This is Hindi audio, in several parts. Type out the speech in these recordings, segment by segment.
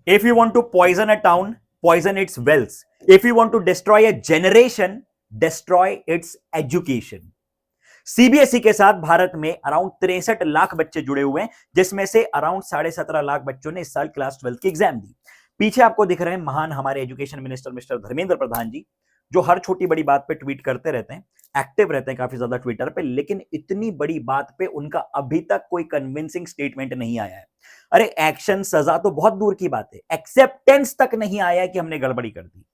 If you want to poison a town, poison its wells. If you want to destroy a generation, destroy its education. CBSE के साथ भारत में अराउंड 63 लाख बच्चे जुड़े हुए हैं, जिसमें से अराउंड 17.5 लाख बच्चों ने इस साल क्लास 12 की एग्जाम दी। पीछे आपको दिख रहे हैं महान हमारे education minister mister Dharmendra Pradhan जी, जो हर छोटी बड़ी बात पे ट्वीट करते रहते हैं, एक्टिव रहते हैं काफी ज्यादा ट्विटर पे, लेकिन इतनी बड़ी बात पे उनका अभी तक कोई कन्विंसिंग स्टेटमेंट नहीं आया है। अरे एक्शन सजा तो बहुत दूर की बात है, एक्सेप्टेंस तक नहीं आया है कि हमने गड़बड़ी कर दी।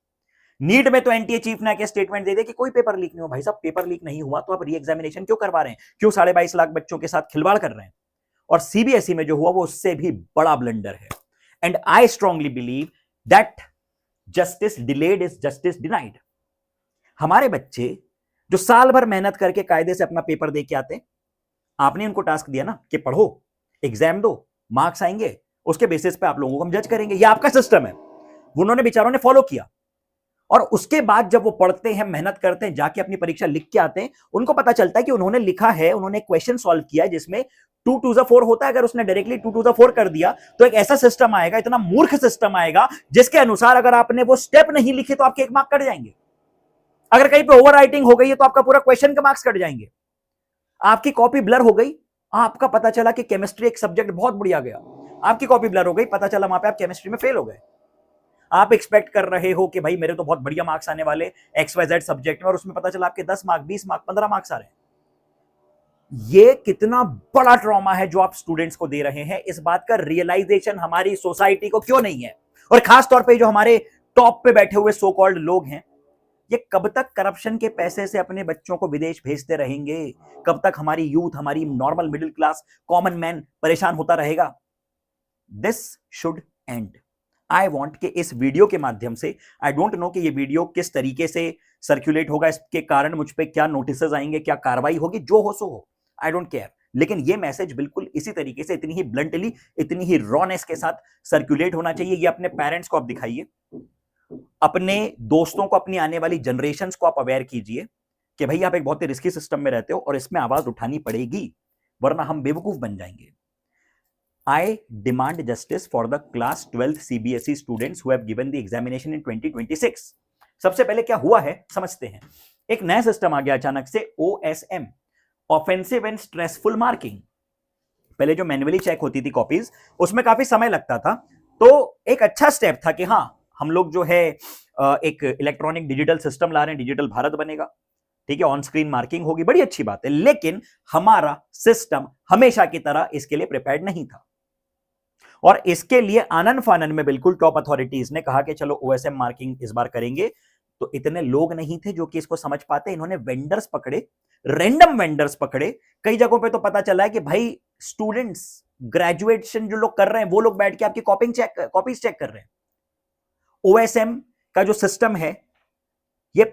नीट में तो एनटीए चीफ ने आके स्टेटमेंट दे दिया कि कोई पेपर लीक नहीं हुआ। भाई साहब, पेपर लीक नहीं हुआ तो आप री एग्जामिनेशन क्यों करवा रहे हैं? क्यों 22.5 लाख बच्चों के साथ खिलवाड़ कर रहे हैं? और सीबीएसई में जो हुआ वो उससे भी बड़ा ब्लंडर है। And I strongly believe that justice delayed is justice denied. हमारे बच्चे जो साल भर मेहनत करके कायदे से अपना पेपर दे के आते, आपने उनको टास्क दिया ना कि पढ़ो, एग्जाम दो, मार्क्स आएंगे, उसके बेसिस पे आप लोगों को हम जज करेंगे, ये आपका सिस्टम है। उन्होंने बेचारों ने फॉलो किया, और उसके बाद जब वो पढ़ते हैं, मेहनत करते हैं, जाके अपनी परीक्षा लिख के आते हैं, उनको पता चलता है कि उन्होंने लिखा है, उन्होंने क्वेश्चन सॉल्व किया है जिसमें 2 2 4 होता है। अगर उसने डायरेक्टली 2 2 4 कर दिया तो एक ऐसा सिस्टम आएगा, इतना मूर्ख सिस्टम आएगा, जिसके अनुसार अगर आपने वो स्टेप नहीं लिखे तो आपके 1 मार्क कट जाएंगे। अगर कहीं पे ओवर राइटिंग हो गई है तो आपका पूरा क्वेश्चन के मार्क्स कट जाएंगे। आपकी कॉपी ब्लर हो गई, आपका पता चला कि केमिस्ट्री एक सब्जेक्ट बहुत बढ़िया गया, आपकी कॉपी ब्लर हो गई, पता चला वहां पे आप केमिस्ट्री में फेल हो गए। आप एक्सपेक्ट कर रहे हो कि भाई मेरे तो बहुत बढ़िया मार्क्स आने वाले XYZ सब्जेक्ट में, और उसमें पता चला आपके 10 मार्क, 20 मार्क, 15 मार्क्स आ रहे हैं। ये कितना बड़ा ट्रॉमा है जो आप स्टूडेंट्स को दे रहे हैं। इस बात का रियलाइजेशन हमारी सोसाइटी को क्यों नहीं है? और खास तौर पे जो हमारे टॉप पे बैठे हुए सो कॉल्ड लोग हैं, ये कब तक करप्शन के पैसे से अपने बच्चों को विदेश भेजते रहेंगे? कब तक हमारी यूथ, हमारी normal middle class common man परेशान होता रहेगा? This should and. I want कि इस वीडियो के माध्यम से, आई डोंट नो कि ये वीडियो किस तरीके से सर्कुलेट होगा, इसके कारण मुझ पे क्या नोटिस आएंगे, क्या कार्रवाई होगी, जो हो सो हो, आई डोंट केयर। लेकिन ये मैसेज बिल्कुल इसी तरीके से, इतनी ही ब्लंटली, इतनी ही रॉनेस के साथ सर्कुलेट होना चाहिए। ये अपने पेरेंट्स को आप दिखाइए, अपने दोस्तों को, अपनी आने वाली जनरेशंस को आप अवेयर कीजिए कि भाई आप एक बहुत ही रिस्की सिस्टम में रहते हो और इसमें आवाज उठानी पड़ेगी, वरना हम बेवकूफ बन जाएंगे। I demand justice for the class 12th CBSE students who have given the examination in 2026. सबसे पहले क्या हुआ है समझते हैं। एक नया सिस्टम आ गया अचानक से, OSM, offensive and stressful marking. पहले जो मैन्युअली चेक होती थी कॉपीज, उसमें काफी समय लगता था, तो एक अच्छा स्टेप था कि हाँ, हम लोग जो है एक इलेक्ट्रॉनिक डिजिटल सिस्टम ला रहे हैं, डिजिटल भारत बनेगा, ठीक है, ऑन स्क्रीन मार्किंग होगी, बड़ी अच्छी बात है। लेकिन हमारा सिस्टम हमेशा की तरह इसके लिए प्रिपेयर्ड नहीं था, और इसके लिए आनन फानन में बिल्कुल टॉप अथॉरिटीज ने कहा कि चलो OSM मार्किंग इस बार करेंगे। तो इतने लोग नहीं थे जो कि इसको समझ पाते। इन्होंने वेंडर्स पकड़े, रैंडम वेंडर्स पकड़े। कई जगहों पे तो पता चला है कि भाई स्टूडेंट्स, ग्रेजुएशन जो लोग कर रहे हैं, वो लोग बैठ के आपकी कॉपीज चेक कर रहे हैं। OSM का जो सिस्टम है ये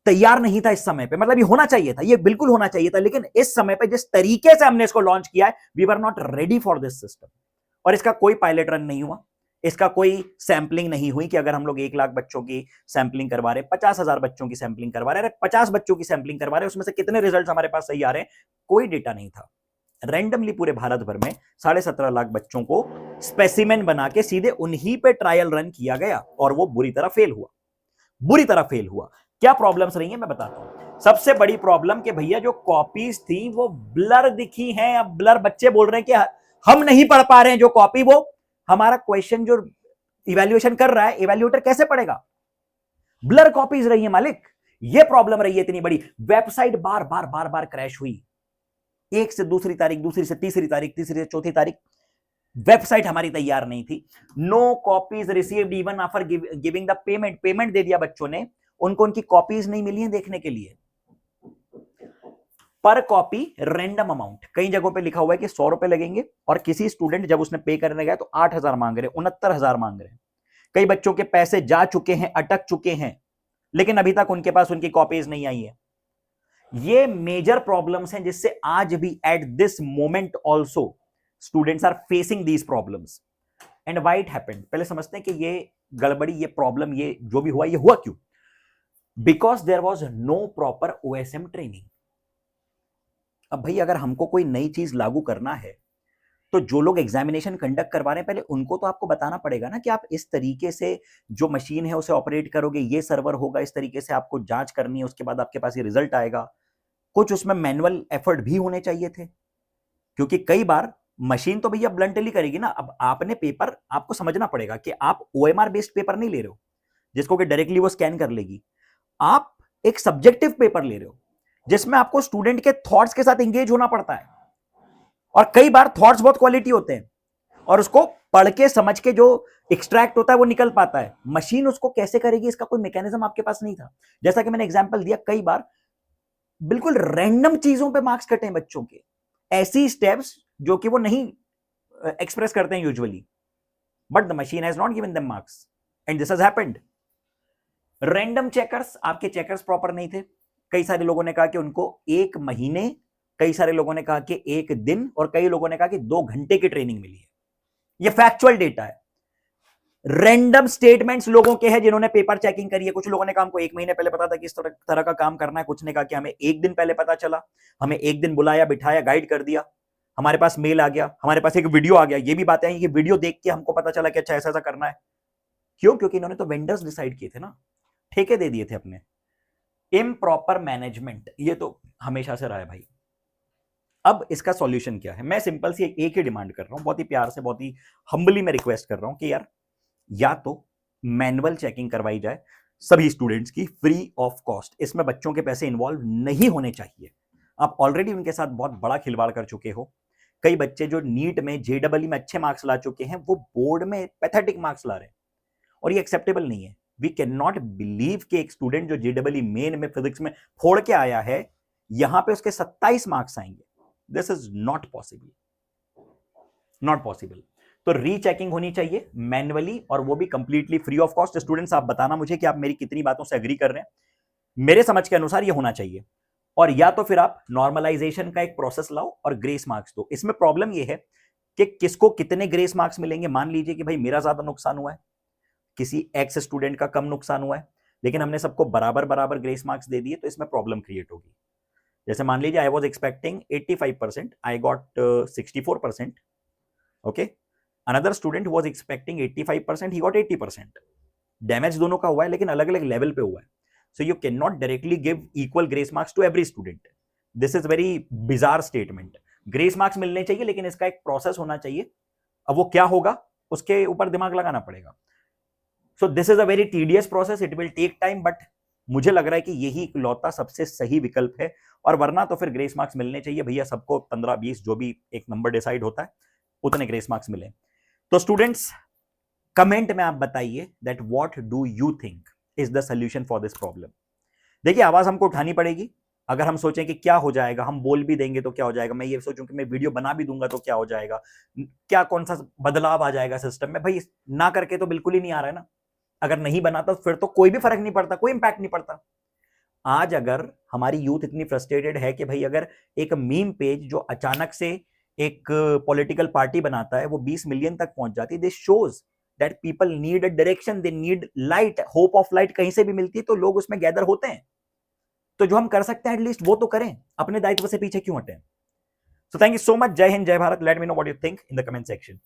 तैयार नहीं था इस समय पे, मतलब ये होना चाहिए था, ये बिल्कुल होना चाहिए था, लेकिन इस समय पे जिस तरीके से हमने इसको लॉन्च किया है, we were not ready for this system. और इसका कोई पायलट रन नहीं हुआ, इसका कोई सैंपलिंग नहीं हुई कि अगर हम लोग 1 लाख बच्चों की सैंपलिंग करवा रहे हैं, 50,000 बच्चों की सैंपलिंग करवा रहे हैं, 50 बच्चों की सैंपलिंग करवा रहे हैं, उसमें से कितने रिजल्ट हमारे पास सही आ रहे हैं, कोई डेटा नहीं था। रैंडमली पूरे भारत भर में 17.5 लाख बच्चों को स्पेसिमेन बना के सीधे उन्हीं पे ट्रायल रन किया गया, और वो बुरी तरह फेल हुआ, बुरी तरह फेल हुआ। क्या प्रॉब्लम्स रही हैं मैं बताता हूं। सबसे बड़ी प्रॉब्लम कि भैया जो कॉपीज थी वो ब्लर दिखी हैं। अब ब्लर, बच्चे बोल रहे हैं कि हम नहीं पढ़ पा रहे हैं जो कॉपी, वो हमारा क्वेश्चन जो इवैल्यूएशन कर रहा है, इवैल्यूएटर कैसे पढ़ेगा? ब्लर कॉपीज रही है मालिक, ये प्रॉब्लम रही है इतनी बड़ी। वेबसाइट बार बार बार बार क्रैश हुई, एक से दूसरी तारीख, दूसरी से तीसरी तारीख, तीसरी से चौथी तारीख, वेबसाइट हमारी तैयार नहीं थी। No copies received even after giving the payment. Payment दे दिया बच्चों ने, उनको उनकी कॉपीज नहीं मिली हैं देखने के लिए। पर कॉपी रैंडम अमाउंट, कई जगहों पे लिखा हुआ है कि 100 रुपए लगेंगे, और किसी स्टूडेंट जब उसने पे करने गया तो 8,000 मांग रहे, 69,000 मांग रहे। कई बच्चों के पैसे जा चुके हैं, अटक चुके हैं, लेकिन अभी तक उनके पास उनकी कॉपीज नहीं आई है। ये मेजर प्रॉब्लम्स हैं जिससे आज भी at this moment also students are facing these problems. And why it happened, पहले समझते हैं कि ये गड़बड़ी, ये प्रॉब्लम, ये जो भी हुआ, ये हुआ क्यों? Because there was no proper OSM training. अब भाई अगर हमको कोई नई चीज लागू करना है तो जो लोग एग्जामिनेशन कंडक्ट करवा रहे हैं, पहले उनको तो आपको बताना पड़ेगा ना कि आप इस तरीके से जो मशीन है उसे ऑपरेट करोगे, ये सर्वर होगा, इस तरीके से आपको जांच करनी है, उसके बाद आपके पास ये रिजल्ट आएगा। कुछ उसमें मैनुअल एफर्ट भी होने चाहिए थे, क्योंकि कई बार मशीन तो भैया ब्लंटली करेगी ना। अब आपने पेपर, आपको समझना पड़ेगा कि आप ओएमआर बेस्ड पेपर नहीं ले रहे हो जिसको कि डायरेक्टली वो स्कैन कर लेगी। आप एक सब्जेक्टिव पेपर ले रहे हो जिसमें आपको स्टूडेंट के थॉट्स के साथ एंगेज होना पड़ता है, और कई बार थॉट्स बहुत क्वालिटी होते हैं और उसको पढ़ के समझ के जो एक्सट्रैक्ट होता है वो निकल पाता है। मशीन उसको कैसे करेगी, इसका कोई मैकेनिज्म आपके पास नहीं था। जैसा कि मैंने एग्जांपल दिया, कई बार बिल्कुल रैंडम चीजों पे मार्क्स कटे हैं बच्चों के, ऐसी स्टेप्स जो कि वो नहीं एक्सप्रेस करते हैं usually, but the machine has not given them marks and this has happened. Random checkers, आपके चेकर्स प्रॉपर नहीं थे। कई सारे लोगों ने कहा कि उनको 1 महीने, कई सारे लोगों ने कहा कि 1 दिन, और कई लोगों ने कहा कि 2 घंटे की ट्रेनिंग मिली है। ये फैक्चुअल डेटा है। रैंडम स्टेटमेंट्स लोगों के हैं जिन्होंने पेपर चेकिंग करी है। कुछ लोगों ने कहा हमको 1 महीने पहले पता था कि इस तरह का काम करना है, कुछ ने कहा कि हमें 1 दिन पहले पता चला, हमें 1 दिन बुलाया, बिठाया, गाइड कर दिया, हमारे पास मेल आ गया, हमारे पास एक वीडियो आ गया। ये भी बातें हैं कि वीडियो देख के हमको पता चला कि अच्छा ऐसा ऐसा करना है। क्यों? क्योंकि इन्होंने तो वेंडर्स डिसाइड किए थे ना, ठेके दे दिए थे अपने। इम्प्रॉपर मैनेजमेंट, ये तो हमेशा से रहा है भाई। अब इसका सॉल्यूशन क्या है? मैं सिंपल सी एक ही डिमांड कर रहा हूं, बहुत ही प्यार से, बहुत ही हम्बली मैं रिक्वेस्ट कर रहा हूं कि यार, या तो मैनुअल चेकिंग करवाई जाए सभी स्टूडेंट्स की फ्री ऑफ कॉस्ट। इसमें बच्चों के पैसे इन्वॉल्व नहीं होने चाहिए। आप ऑलरेडी उनके साथ बहुत बड़ा खिलवाड़ कर चुके हो। कई बच्चे जो नीट में, जेडबलई में अच्छे मार्क्स ला चुके हैं, वो बोर्ड में पैथेटिक मार्क्स ला रहे हैं, और ये एक्सेप्टेबल नहीं है। वी कैन नॉट बिलीव कि एक स्टूडेंट जो जेडबलई मेन में फिजिक्स में फोड़ के आया है, यहां पे उसके 27 मार्क्स आएंगे। This is not possible, not possible. तो रीचेकिंग होनी चाहिए मैन्युअली, और वो भी completely free of cost. Students, आप बताना मुझे कि आप मेरी कितनी बातों से एग्री कर रहे हैं। मेरे समझ के अनुसार ये होना चाहिए। और या तो फिर आप नॉर्मलाइजेशन का एक प्रोसेस लाओ और ग्रेस मार्क्स दो। इसमें प्रॉब्लम ये है कि किसको कितने ग्रेस मार्क्स मिलेंगे। मान लीजिए कि भाई मेरा ज्यादा नुकसान हुआ है, किसी एक्स स्टूडेंट का कम नुकसान हुआ है, लेकिन हमने सबको बराबर बराबर ग्रेस मार्क्स दे दिए, तो इसमें प्रॉब्लम क्रिएट होगी। जैसे मान लीजिए I was expecting 85%, I got 64%। Okay, another student was expecting 85%, he got 80%। Damage दोनों का हुआ है, लेकिन अलग अलग लेवल पे हुआ है। So you can not directly give equal grace marks to every student. This is very bizarre statement. Grace marks मिलने चाहिए, लेकिन इसका एक प्रोसेस होना चाहिए। अब वो क्या होगा, उसके ऊपर दिमाग लगाना पड़ेगा। So this is a very tedious process, it will take time, but मुझे लग रहा है कि यही इकलौता सबसे सही विकल्प है। और वरना तो फिर ग्रेस मार्क्स मिलने चाहिए भैया सबको, 15-20 जो भी एक नंबर डिसाइड होता है, उतने ग्रेस मार्क्स मिले। तो स्टूडेंट्स, कमेंट में आप बताइए that what do you think is the solution for this problem. देखिए, आवाज हमको उठानी पड़ेगी। अगर हम सोचें कि क्या हो जाएगा, हम बोल भी देंगे तो क्या हो जाएगा, मैं ये सोचूं कि मैं वीडियो बना भी दूंगा तो क्या हो जाएगा, क्या कौन सा बदलाव आ जाएगा सिस्टम में, भाई ना करके तो बिल्कुल ही नहीं आ रहा है ना। अगर नहीं बना तो फिर तो कोई भी फर्क नहीं पड़ता, कोई इंपैक्ट नहीं पड़ता। आज अगर हमारी यूथ इतनी फ्रस्ट्रेटेड है कि भाई अगर एक मीम पेज जो अचानक से एक पॉलिटिकल पार्टी बनाता है वो 20 मिलियन तक पहुंच जाती है, this shows that people need a direction, they need light, hope of light कहीं से भी मिलती है तो लोग उसमें गैदर होते हैं। तो जो हम कर सकते हैं एटलीस्ट वो तो करें, अपने दायित्व से पीछे क्यों हटें। So thank you so much. जय हिंद, जय Bharat. Let me know what you think in the comment section.